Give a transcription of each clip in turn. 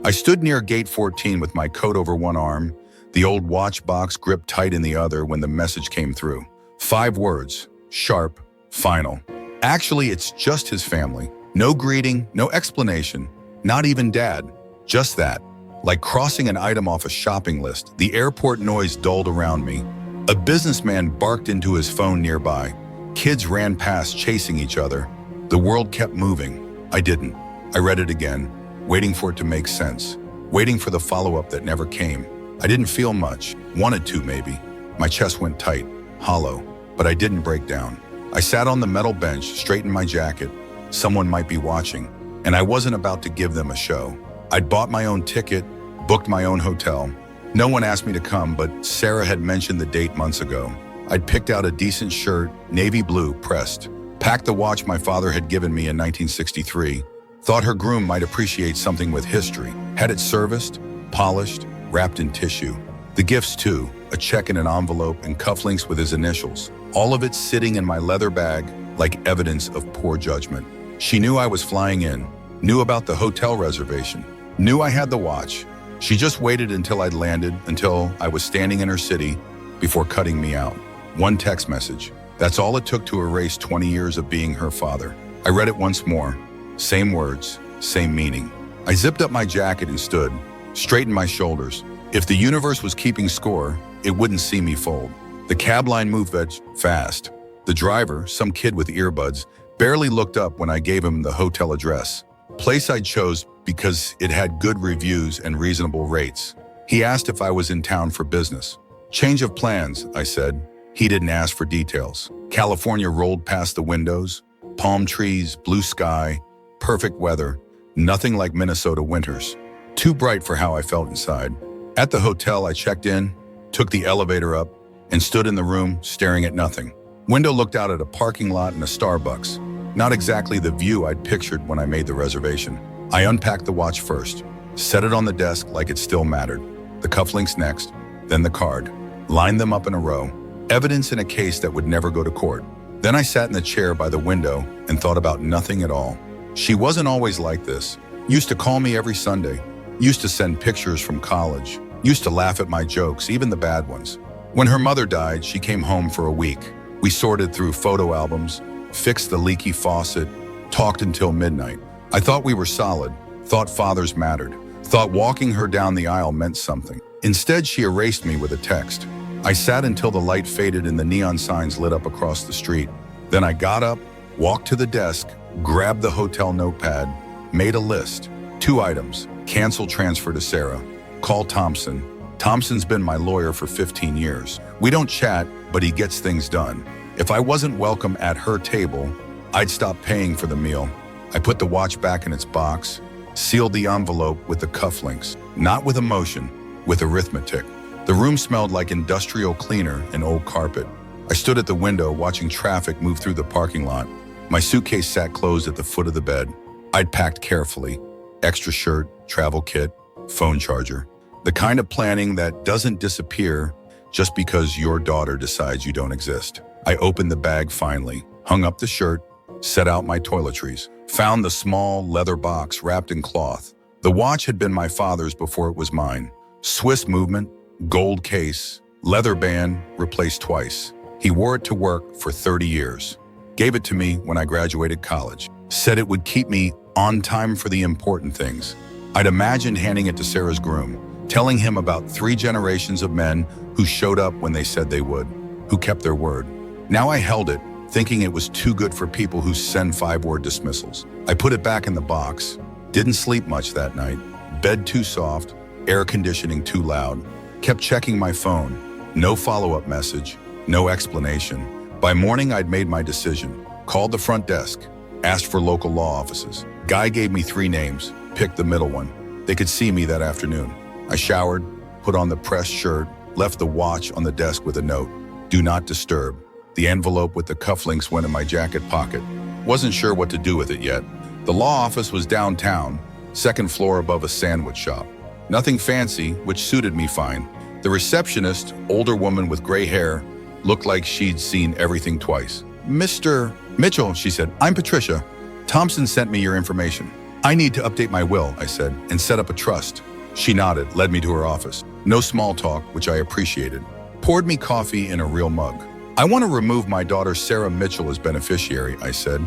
I stood near gate 14 with my coat over one arm, the old watch box gripped tight in the other when the message came through. 5 words, sharp, final. Actually, it's just his family. No greeting, no explanation, not even dad. Just that. Like crossing an item off a shopping list, the airport noise dulled around me. A businessman barked into his phone nearby. Kids ran past chasing each other. The world kept moving. I didn't. I read it again, waiting for it to make sense, waiting for the follow-up that never came. I didn't feel much, wanted to maybe. My chest went tight, hollow, but I didn't break down. I sat on the metal bench, straightened my jacket. Someone might be watching, and I wasn't about to give them a show. I'd bought my own ticket, booked my own hotel. No one asked me to come, but Sarah had mentioned the date months ago. I'd picked out a decent shirt, navy blue, pressed, packed the watch my father had given me in 1963, thought her groom might appreciate something with history, had it serviced, polished, wrapped in tissue. The gifts too, a check in an envelope and cufflinks with his initials. All of it sitting in my leather bag like evidence of poor judgment. She knew I was flying in, knew about the hotel reservation, knew I had the watch. She just waited until I'd landed, until I was standing in her city, before cutting me out. One text message. That's all it took to erase 20 years of being her father. I read it once more. Same words, same meaning. I zipped up my jacket and stood, straightened my shoulders. If the universe was keeping score, it wouldn't see me fold. The cab line moved fast. The driver, some kid with earbuds, barely looked up when I gave him the hotel address. Place I chose because it had good reviews and reasonable rates. He asked if I was in town for business. Change of plans, I said. He didn't ask for details. California rolled past the windows. Palm trees, blue sky, perfect weather. Nothing like Minnesota winters. Too bright for how I felt inside. At the hotel, I checked in, took the elevator up, and stood in the room staring at nothing. Window looked out at a parking lot and a Starbucks. Not exactly the view I'd pictured when I made the reservation. I unpacked the watch first, set it on the desk like it still mattered. The cufflinks next, then the card. Lined them up in a row. Evidence in a case that would never go to court. Then I sat in the chair by the window and thought about nothing at all. She wasn't always like this. Used to call me every Sunday. Used to send pictures from college. Used to laugh at my jokes, even the bad ones. When her mother died, she came home for a week. We sorted through photo albums, fixed the leaky faucet, talked until midnight. I thought we were solid, thought fathers mattered, thought walking her down the aisle meant something. Instead, she erased me with a text. I sat until the light faded and the neon signs lit up across the street. Then I got up, walked to the desk, grabbed the hotel notepad, made a list. 2 items, cancel transfer to Sarah, call Thompson. Thompson's been my lawyer for 15 years. We don't chat, but he gets things done. If I wasn't welcome at her table, I'd stop paying for the meal. I put the watch back in its box, sealed the envelope with the cufflinks, not with emotion, with arithmetic. The room smelled like industrial cleaner and old carpet. I stood at the window watching traffic move through the parking lot. My suitcase sat closed at the foot of the bed. I'd packed carefully. Extra shirt, travel kit, phone charger. The kind of planning that doesn't disappear just because your daughter decides you don't exist. I opened the bag finally, hung up the shirt, set out my toiletries, found the small leather box wrapped in cloth. The watch had been my father's before it was mine. Swiss movement, gold case, leather band, replaced twice. He wore it to work for 30 years. Gave it to me when I graduated college. Said it would keep me on time for the important things. I'd imagined handing it to Sarah's groom, telling him about 3 generations of men who showed up when they said they would, who kept their word. Now I held it, thinking it was too good for people who send 5-word dismissals. I put it back in the box. Didn't sleep much that night. Bed too soft, air conditioning too loud. Kept checking my phone. No follow-up message, no explanation. By morning, I'd made my decision. Called the front desk, asked for local law offices. Guy gave me 3 names, picked the middle one. They could see me that afternoon. I showered, put on the pressed shirt, left the watch on the desk with a note. Do not disturb. The envelope with the cufflinks went in my jacket pocket. Wasn't sure what to do with it yet. The law office was downtown, 2nd floor above a sandwich shop. Nothing fancy, which suited me fine. The receptionist, older woman with gray hair, looked like she'd seen everything twice. Mr. Mitchell, she said, I'm Patricia. Thompson sent me your information. I need to update my will, I said, and set up a trust. She nodded, led me to her office. No small talk, which I appreciated. Poured me coffee in a real mug. I want to remove my daughter Sarah Mitchell as beneficiary, I said.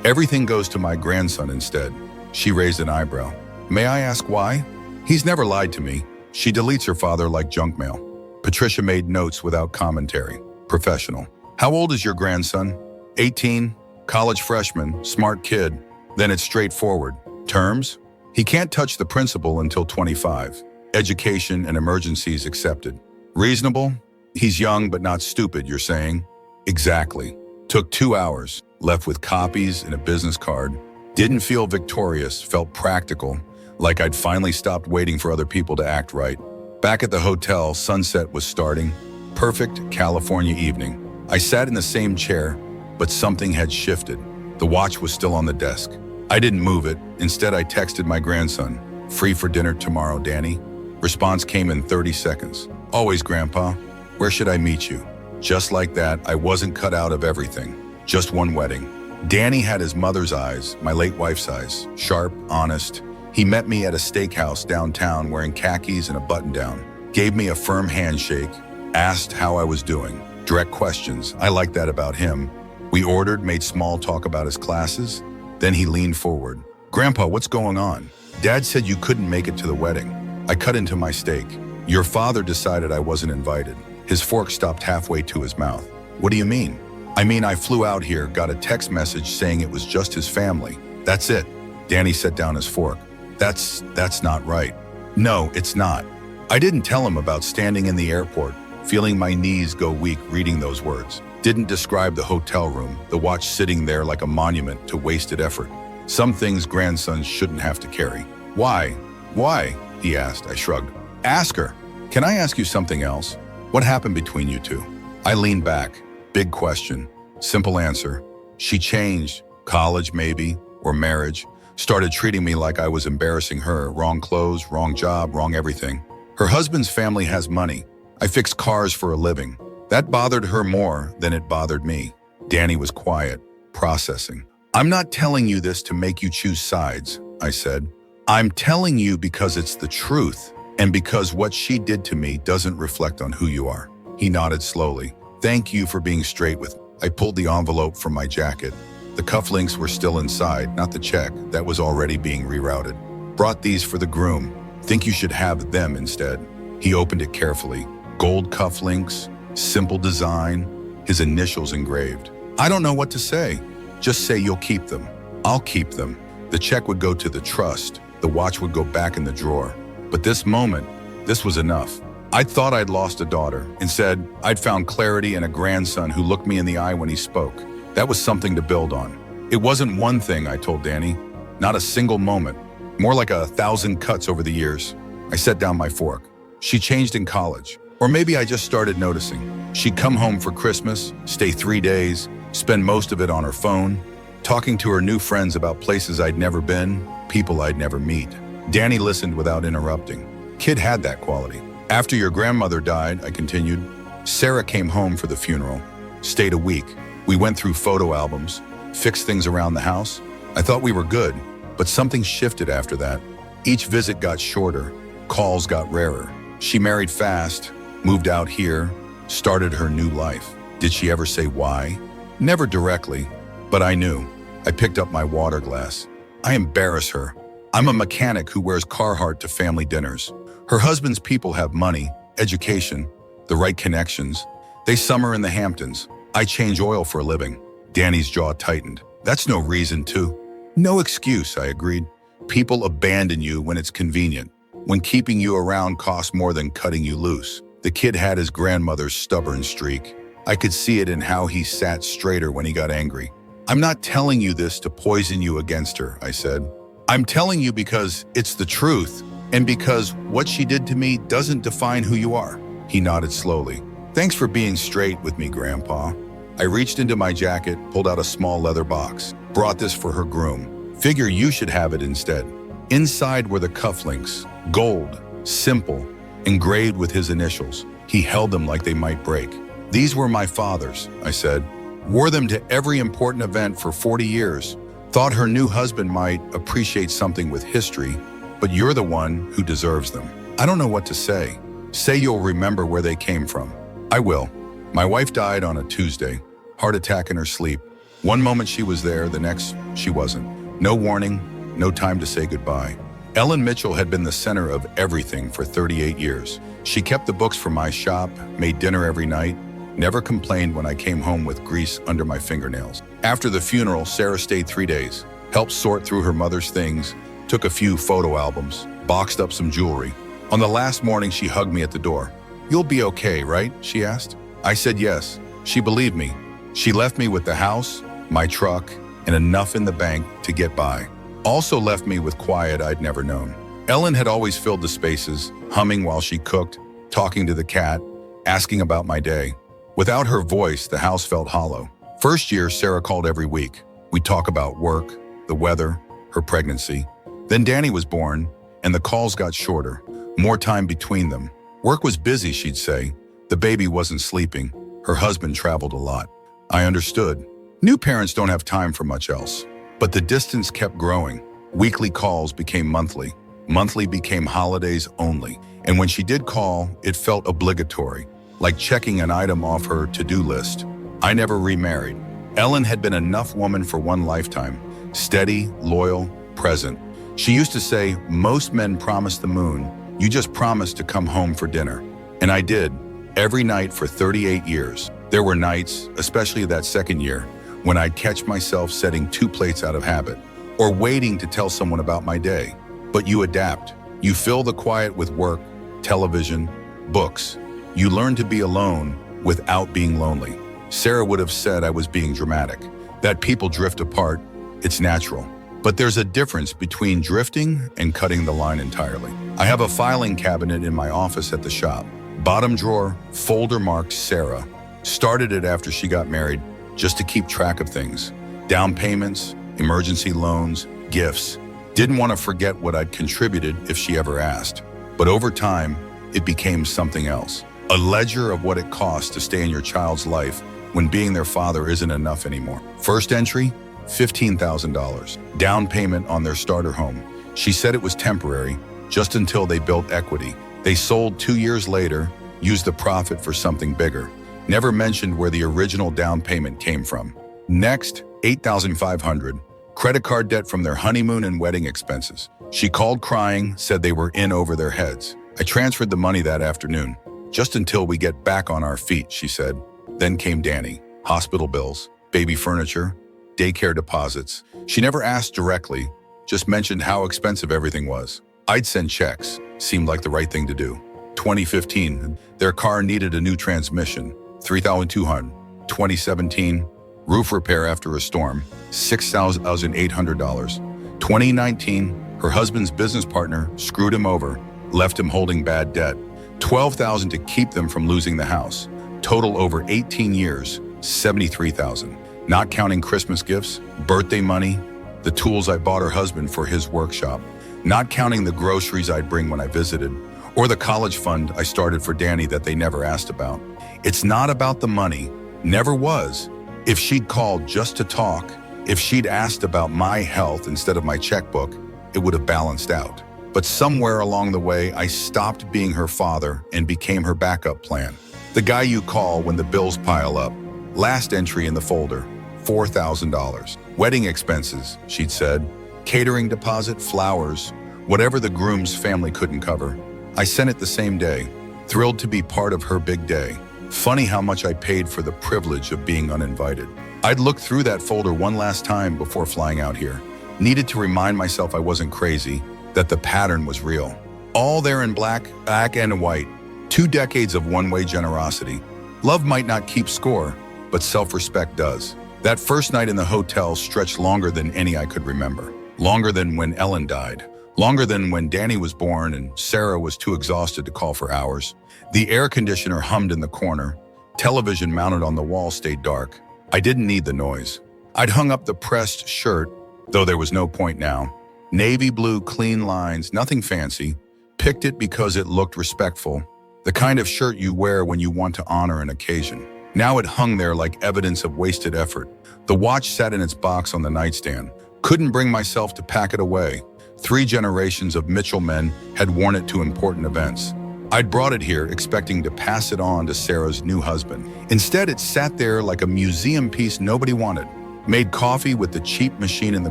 Everything goes to my grandson instead. She raised an eyebrow. May I ask why? He's never lied to me. She deletes her father like junk mail. Patricia made notes without commentary. Professional. How old is your grandson? 18. College freshman, smart kid. Then it's straightforward. Terms? He can't touch the principal until 25. Education and emergencies accepted. Reasonable? He's young but not stupid, you're saying? Exactly. Took 2 hours. Left with copies and a business card. Didn't feel victorious, felt practical, like I'd finally stopped waiting for other people to act right. Back at the hotel, sunset was starting. Perfect California evening. I sat in the same chair, but something had shifted. The watch was still on the desk. I didn't move it. Instead, I texted my grandson, "Free for dinner tomorrow, Danny?" Response came in 30 seconds. "Always, Grandpa. Where should I meet you?" Just like that, I wasn't cut out of everything. Just one wedding. Danny had his mother's eyes, my late wife's eyes. Sharp, honest. He met me at a steakhouse downtown wearing khakis and a button-down. Gave me a firm handshake. Asked how I was doing. Direct questions. I like that about him. We ordered, made small talk about his classes. Then he leaned forward. "Grandpa, what's going on? Dad said you couldn't make it to the wedding." I cut into my steak. "Your father decided I wasn't invited." His fork stopped halfway to his mouth. "What do you mean?" "I mean, I flew out here, got a text message saying it was just his family. That's it." Danny set down his fork. That's not right." "No, it's not." I didn't tell him about standing in the airport, feeling my knees go weak reading those words. Didn't describe the hotel room, the watch sitting there like a monument to wasted effort. Some things grandsons shouldn't have to carry. "Why? Why?" he asked. I shrugged. "Ask her. Can I ask you something else? What happened between you two?" I leaned back. Big question. Simple answer. She changed. College, maybe, or marriage. Started treating me like I was embarrassing her. Wrong clothes, wrong job, wrong everything. Her husband's family has money. I fix cars for a living. That bothered her more than it bothered me. Danny was quiet, processing. "I'm not telling you this to make you choose sides," I said. "I'm telling you because it's the truth, and because what she did to me doesn't reflect on who you are." He nodded slowly. "Thank you for being straight with me." I pulled the envelope from my jacket. The cufflinks were still inside, not the check that was already being rerouted. "Brought these for the groom. Think you should have them instead." He opened it carefully. Gold cufflinks, simple design, his initials engraved. I don't know what to say. Just say you'll keep them. I'll keep them. The check would go to the trust. The watch would go back in the drawer. But this moment, this was enough. I'd thought I'd lost a daughter. Instead, I'd found clarity in a grandson who looked me in the eye when he spoke. That was something to build on. It wasn't one thing, I told Danny. Not a single moment. More like 1,000 cuts over the years. I set down my fork. She changed in college. Or maybe I just started noticing. She'd come home for Christmas, stay 3 days, spend most of it on her phone, talking to her new friends about places I'd never been, people I'd never meet. Danny listened without interrupting. Kid had that quality. "After your grandmother died," I continued, "Sarah came home for the funeral. Stayed a week. We went through photo albums, fixed things around the house. I thought we were good, but something shifted after that. Each visit got shorter, calls got rarer. She married fast, moved out here, started her new life. Did she ever say why? Never directly, but I knew. I picked up my water glass. I embarrass her. I'm a mechanic who wears Carhartt to family dinners. Her husband's people have money, education, the right connections. They summer in the Hamptons. I change oil for a living." Danny's jaw tightened. "That's no reason to." "No excuse," I agreed. "People abandon you when it's convenient, when keeping you around costs more than cutting you loose." The kid had his grandmother's stubborn streak. I could see it in how he sat straighter when he got angry. "I'm not telling you this to poison you against her," I said. "I'm telling you because it's the truth, and because what she did to me doesn't define who you are." He nodded slowly. "Thanks for being straight with me, Grandpa." I reached into my jacket, pulled out a small leather box. "Brought this for her groom. Figure you should have it instead." Inside were the cufflinks, gold, simple, engraved with his initials. He held them like they might break. "These were my father's," I said. "Wore them to every important event for 40 years. Thought her new husband might appreciate something with history, but you're the one who deserves them. I don't know what to say. Say you'll remember where they came from. I will. My wife died on a Tuesday, heart attack in her sleep. One moment she was there, the next she wasn't. No warning, no time to say goodbye. Ellen Mitchell had been the center of everything for 38 years. She kept the books for my shop, made dinner every night, never complained when I came home with grease under my fingernails. After the funeral, Sarah stayed 3 days, helped sort through her mother's things, took a few photo albums, boxed up some jewelry. On the last morning, she hugged me at the door. "You'll be okay, right?" she asked. I said yes. She believed me. She left me with the house, my truck, and enough in the bank to get by. Also left me with quiet I'd never known. Ellen had always filled the spaces, humming while she cooked, talking to the cat, asking about my day. Without her voice, the house felt hollow. First year, Sarah called every week. We'd talk about work, the weather, her pregnancy. Then Danny was born, and the calls got shorter, more time between them. Work was busy, she'd say. The baby wasn't sleeping. Her husband traveled a lot. I understood. New parents don't have time for much else. But the distance kept growing. Weekly calls became monthly. Monthly became holidays only. And when she did call, it felt obligatory, like checking an item off her to-do list. I never remarried. Ellen had been enough woman for one lifetime. Steady, loyal, present. She used to say, "Most men promise the moon. You just promise to come home for dinner." And I did, every night for 38 years. There were nights, especially that second year, when I'd catch myself setting 2 plates out of habit, or waiting to tell someone about my day. But you adapt. You fill the quiet with work, television, books. You learn to be alone without being lonely. Sarah would have said I was being dramatic, that people drift apart. It's natural. But there's a difference between drifting and cutting the line entirely. I have a filing cabinet in my office at the shop. Bottom drawer, folder marked Sarah. Started it after she got married, just to keep track of things. Down payments, emergency loans, gifts. Didn't want to forget what I'd contributed if she ever asked. But over time, it became something else. A ledger of what it costs to stay in your child's life when being their father isn't enough anymore. First entry, $15,000. Down payment on their starter home. She said it was temporary, just until they built equity. They sold 2 years later, used the profit for something bigger. Never mentioned where the original down payment came from. Next, $8,500. Credit card debt from their honeymoon and wedding expenses. She called crying, said they were in over their heads. I transferred the money that afternoon. Just until we get back on our feet, she said. Then came Danny. Hospital bills, baby furniture, daycare deposits. She never asked directly, just mentioned how expensive everything was. I'd send checks. Seemed like the right thing to do. 2015, their car needed a new transmission. $3,200. 2017, roof repair after a storm, $6,800. 2019, her husband's business partner screwed him over, left him holding bad debt. $12,000 to keep them from losing the house. Total over 18 years, $73,000. Not counting Christmas gifts, birthday money, the tools I bought her husband for his workshop. Not counting the groceries I'd bring when I visited, or the college fund I started for Danny that they never asked about. It's not about the money, never was. If she'd called just to talk, if she'd asked about my health instead of my checkbook, it would have balanced out. But somewhere along the way, I stopped being her father and became her backup plan. The guy you call when the bills pile up. Last entry in the folder, $4,000. Wedding expenses, she'd said. Catering deposit, flowers, whatever the groom's family couldn't cover. I sent it the same day, thrilled to be part of her big day. Funny how much I paid for the privilege of being uninvited. I'd looked through that folder one last time before flying out here. Needed to remind myself I wasn't crazy, that the pattern was real. All there in black and white. 2 decades of one-way generosity. Love might not keep score, but self-respect does. That first night in the hotel stretched longer than any I could remember. Longer than when Ellen died. Longer than when Danny was born and Sarah was too exhausted to call for hours. The air conditioner hummed in the corner. Television mounted on the wall stayed dark. I didn't need the noise. I'd hung up the pressed shirt, though there was no point now. Navy blue, clean lines, nothing fancy. Picked it because it looked respectful. The kind of shirt you wear when you want to honor an occasion. Now it hung there like evidence of wasted effort. The watch sat in its box on the nightstand. Couldn't bring myself to pack it away. 3 generations of Mitchell men had worn it to important events. I'd brought it here expecting to pass it on to Sarah's new husband. Instead, it sat there like a museum piece nobody wanted. Made coffee with the cheap machine in the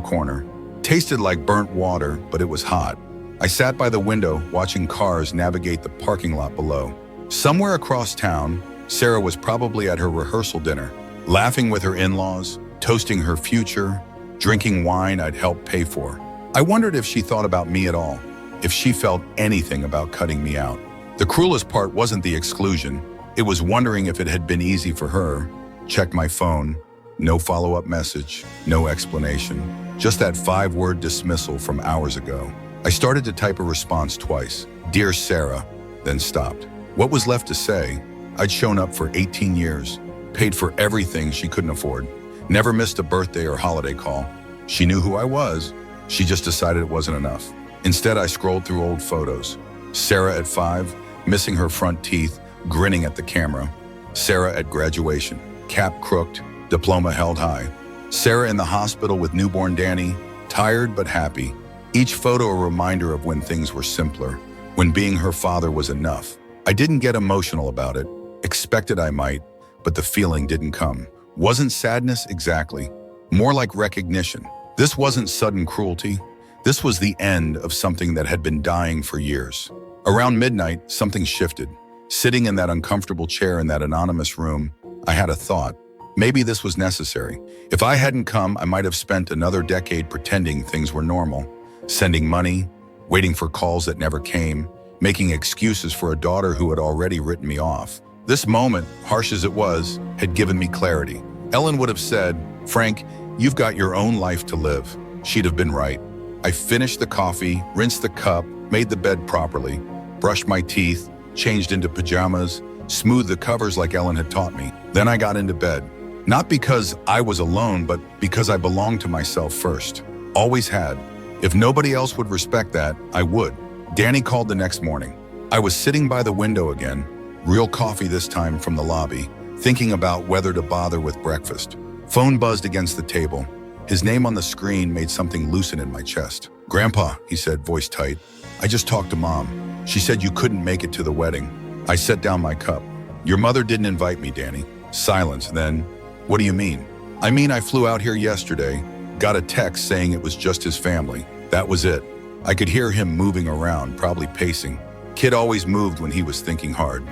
corner. Tasted like burnt water, but it was hot. I sat by the window watching cars navigate the parking lot below. Somewhere across town, Sarah was probably at her rehearsal dinner, laughing with her in-laws, toasting her future, drinking wine I'd helped pay for. I wondered if she thought about me at all, if she felt anything about cutting me out. The cruelest part wasn't the exclusion. It was wondering if it had been easy for her. Checked my phone. No follow-up message, no explanation. Just that 5-word dismissal from hours ago. I started to type a response twice. Dear Sarah, then stopped. What was left to say? I'd shown up for 18 years, paid for everything she couldn't afford, never missed a birthday or holiday call. She knew who I was. She just decided it wasn't enough. Instead, I scrolled through old photos. Sarah at 5, missing her front teeth, grinning at the camera. Sarah at graduation, cap crooked, diploma held high. Sarah in the hospital with newborn Danny, tired but happy. Each photo a reminder of when things were simpler, when being her father was enough. I didn't get emotional about it, expected I might, but the feeling didn't come. Wasn't sadness exactly, more like recognition. This wasn't sudden cruelty. This was the end of something that had been dying for years. Around midnight, something shifted. Sitting in that uncomfortable chair in that anonymous room, I had a thought. Maybe this was necessary. If I hadn't come, I might have spent another decade pretending things were normal, sending money, waiting for calls that never came, making excuses for a daughter who had already written me off. This moment, harsh as it was, had given me clarity. Ellen would have said, Frank, you've got your own life to live. She'd have been right. I finished the coffee, rinsed the cup, made the bed properly, brushed my teeth, changed into pajamas, smoothed the covers like Ellen had taught me. Then I got into bed. Not because I was alone, but because I belonged to myself first. Always had. If nobody else would respect that, I would. Danny called the next morning. I was sitting by the window again, real coffee this time from the lobby, thinking about whether to bother with breakfast. Phone buzzed against the table. His name on the screen made something loosen in my chest. Grandpa, he said, voice tight. I just talked to Mom. She said you couldn't make it to the wedding. I set down my cup. Your mother didn't invite me, Danny. Silence, then. What do you mean? I mean, I flew out here yesterday, got a text saying it was just his family. That was it. I could hear him moving around, probably pacing. Kid always moved when he was thinking hard.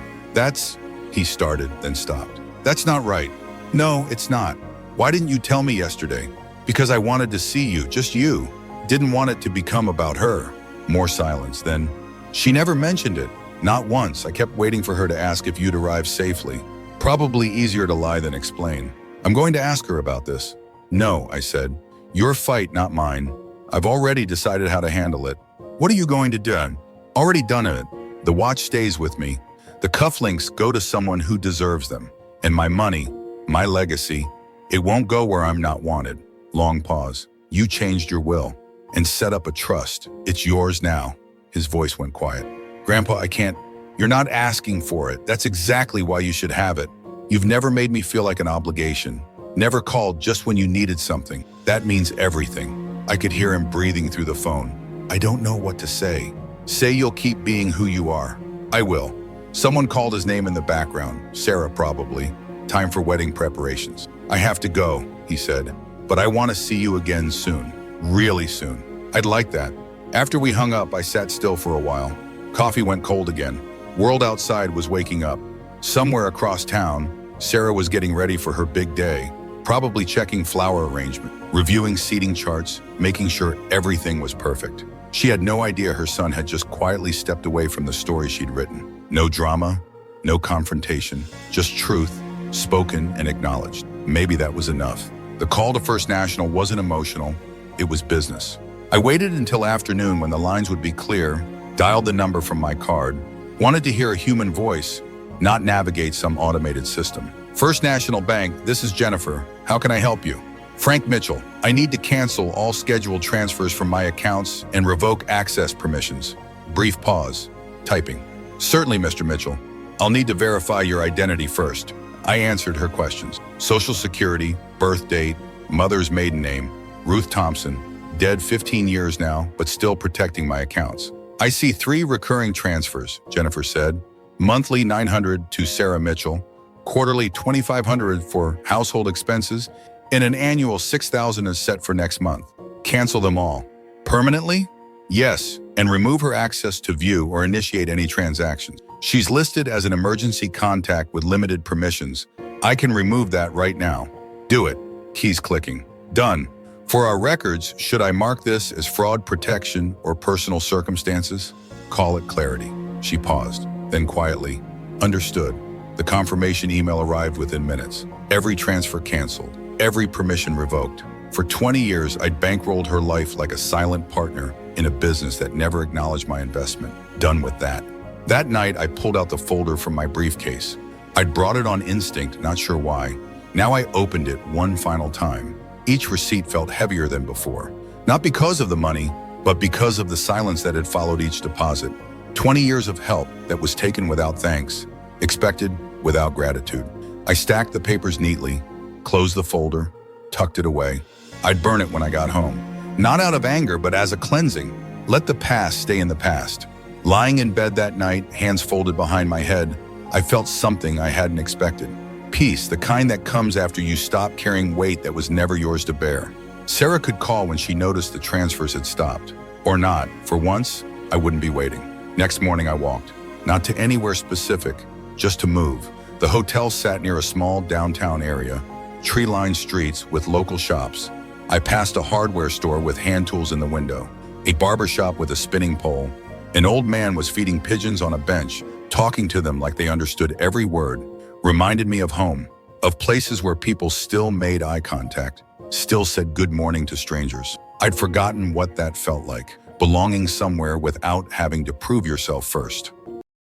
He started, then stopped. That's not right. No, it's not. Why didn't you tell me yesterday? Because I wanted to see you, just you. Didn't want it to become about her. More silence, then. She never mentioned it. Not once. I kept waiting for her to ask if you'd arrived safely. Probably easier to lie than explain. I'm going to ask her about this. No, I said. Your fight, not mine. I've already decided how to handle it. What are you going to do? Already done it. The watch stays with me. The cufflinks go to someone who deserves them. And my money, my legacy, it won't go where I'm not wanted. Long pause. You changed your will and set up a trust. It's yours now. His voice went quiet. Grandpa, I can't. You're not asking for it. That's exactly why you should have it. You've never made me feel like an obligation. Never called just when you needed something. That means everything. I could hear him breathing through the phone. I don't know what to say. Say you'll keep being who you are. I will. Someone called his name in the background. Sarah, probably. Time for wedding preparations. I have to go, he said. But I want to see you again soon. Really soon. I'd like that. After we hung up, I sat still for a while. Coffee went cold again. World outside was waking up. Somewhere across town, Sarah was getting ready for her big day, probably checking flower arrangement, reviewing seating charts, making sure everything was perfect. She had no idea her son had just quietly stepped away from the story she'd written. No drama, no confrontation, just truth, spoken and acknowledged. Maybe that was enough. The call to First National wasn't emotional, it was business. I waited until afternoon when the lines would be clear, dialed the number from my card, wanted to hear a human voice, not navigate some automated system. First National Bank, this is Jennifer. How can I help you? Frank Mitchell, I need to cancel all scheduled transfers from my accounts and revoke access permissions. Brief pause. Typing. Certainly, Mr. Mitchell. I'll need to verify your identity first. I answered her questions. Social Security, birth date, mother's maiden name, Ruth Thompson, dead 15 years now, but still protecting my accounts. I see 3 recurring transfers, Jennifer said. Monthly $900 to Sarah Mitchell, quarterly $2,500 for household expenses, and an annual $6,000 is set for next month. Cancel them all. Permanently? Yes, and remove her access to view or initiate any transactions. She's listed as an emergency contact with limited permissions. I can remove that right now. Do it. Keys clicking. Done. For our records, should I mark this as fraud protection or personal circumstances? Call it clarity. She paused, then quietly, understood. The confirmation email arrived within minutes. Every transfer canceled, every permission revoked. For 20 years, I'd bankrolled her life like a silent partner in a business that never acknowledged my investment. Done with that. That night, I pulled out the folder from my briefcase. I'd brought it on instinct, not sure why. Now I opened it one final time. Each receipt felt heavier than before. Not because of the money, but because of the silence that had followed each deposit. 20 years of help that was taken without thanks, expected without gratitude. I stacked the papers neatly, closed the folder, tucked it away. I'd burn it when I got home. Not out of anger, but as a cleansing. Let the past stay in the past. Lying in bed that night, hands folded behind my head, I felt something I hadn't expected. Peace, the kind that comes after you stop carrying weight that was never yours to bear. Sarah could call when she noticed the transfers had stopped. Or not. For once, I wouldn't be waiting. Next morning I walked. Not to anywhere specific, just to move. The hotel sat near a small downtown area, tree-lined streets with local shops. I passed a hardware store with hand tools in the window, a barber shop with a spinning pole. An old man was feeding pigeons on a bench, talking to them like they understood every word. Reminded me of home, of places where people still made eye contact, still said good morning to strangers. I'd forgotten what that felt like, belonging somewhere without having to prove yourself first.